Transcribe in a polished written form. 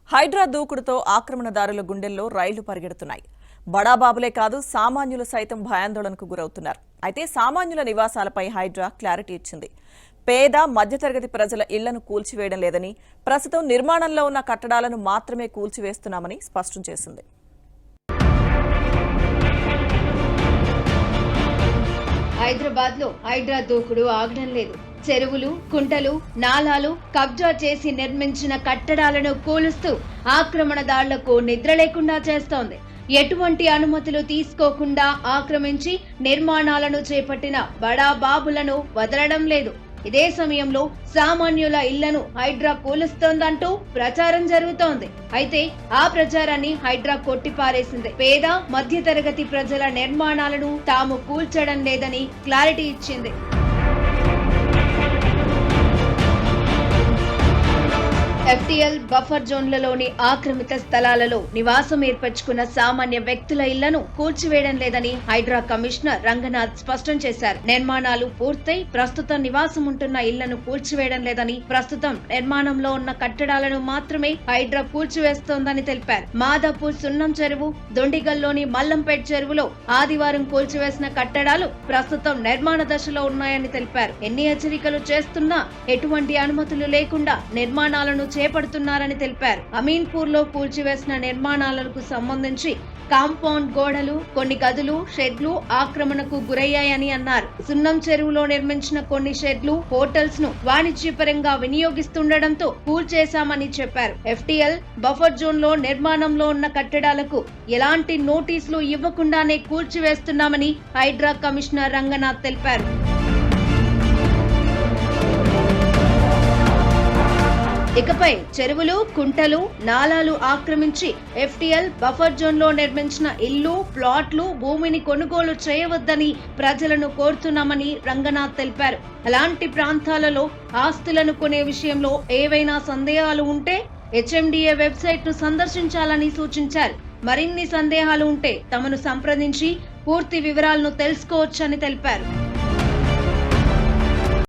హైడ్రా దూకుడుతో ఆక్రమణదారుల గుండెల్లో రైళ్లు పరిగెడుతున్నాయి. బడాబాబులే కాదు సామాన్యులు సైతం భయాందోళనకు గురవుతున్నారు. అయితే సామాన్యుల నివాసాలపై హైడ్రా క్లారిటీ ఇచ్చింది. పేద మధ్యతరగతి ప్రజల ఇళ్లను కూల్చివేయడం లేదని, ప్రస్తుతం నిర్మాణంలో ఉన్న కట్టడాలను మాత్రమే కూల్చివేస్తున్నామని స్పష్టం చేసింది. హైదరాబాద్ లో హైడ్రా దూకుడు ఆగడం లేదు. చెరువులు, కుంటలు, నాలాలు కబ్జా చేసి నిర్మించిన కట్టడాలను కూలుస్తూ ఆక్రమణదారులకు నిద్ర లేకుండా చేస్తోంది. ఎటువంటి అనుమతులు తీసుకోకుండా ఆక్రమించి నిర్మాణాలను చేపట్టిన బడా బాబులను వదలడం లేదు. ఇదే సమయంలో సామాన్యుల ఇళ్లను హైడ్రా కూలుస్తోందంటూ ప్రచారం జరుగుతోంది. అయితే ఆ ప్రచారాన్ని హైడ్రా కొట్టిపారేసింది. పేద మధ్యతరగతి ప్రజల నిర్మాణాలను తాము కూల్చడం లేదని క్లారిటీ ఇచ్చింది. ఎఫ్టీఎల్ బఫర్ జోన్లలోని ఆక్రమిత స్థలాలలో నివాసం ఏర్పరచుకున్న సామాన్య వ్యక్తుల ఇళ్లను కూల్చివేయడం లేదని హైడ్రా కమిషనర్ రంగనాథ్ స్పష్టం చేశారు. నిర్మాణాలు పూర్తయి ప్రస్తుతం నివాసం ఉంటున్న ఇళ్లను కూల్చివేయడం లేదని, ప్రస్తుతం నిర్మాణంలో ఉన్న కట్టడాలను మాత్రమే హైడ్రా కూల్చివేస్తోందని తెలిపారు. మాదాపూర్ సున్నం చెరువు, దొండిగల్లోని మల్లంపేట్ చెరువులో ఆదివారం కూల్చివేసిన కట్టడాలు ప్రస్తుతం నిర్మాణ దశలో ఉన్నాయని తెలిపారు. ఎన్ని హెచ్చరికలు చేస్తున్నా ఎటువంటి అనుమతులు లేకుండా నిర్మాణాలను చేపడుతున్నారని తెలిపారు. అమీన్పూర్ లో కూల్చివేసిన నిర్మాణాలకు సంబంధించి కాంపౌండ్ గోడలు, కొన్ని గదులు, షెడ్లు ఆక్రమణకు గురయ్యాయని అన్నారు. సున్నం చెరువులో నిర్మించిన కొన్ని షెడ్లు, హోటల్స్ ను వాణిజ్యపరంగా వినియోగిస్తుండటంతో కూల్చేశామని చెప్పారు. ఎఫ్టీఎల్ బఫర్ జోన్ లో నిర్మాణంలో ఉన్న కట్టడాలకు ఎలాంటి నోటీసులు ఇవ్వకుండానే కూల్చివేస్తున్నామని హైడ్రా కమిషనర్ రంగనాథ్ తెలిపారు. ఇకపై చెరువులు, కుంటలు, నాలాలు ఆక్రమించి ఎఫ్టీఎల్ బఫర్ జోన్ లో నిర్మించిన ఇల్లు, ప్లాట్లు, భూమిని కొనుగోలు చేయవద్దని ప్రజలను కోరుతున్నామని రంగనాథ్ తెలిపారు. అలాంటి ప్రాంతాలలో ఆస్తులను కొనే విషయంలో ఏవైనా సందేహాలు ఉంటే హెచ్ఎండిఏ వెబ్సైట్ ను సందర్శించాలని సూచించారు. మరిన్ని సందేహాలు ఉంటే తమను సంప్రదించి పూర్తి వివరాలను తెలుసుకోవచ్చని తెలిపారు.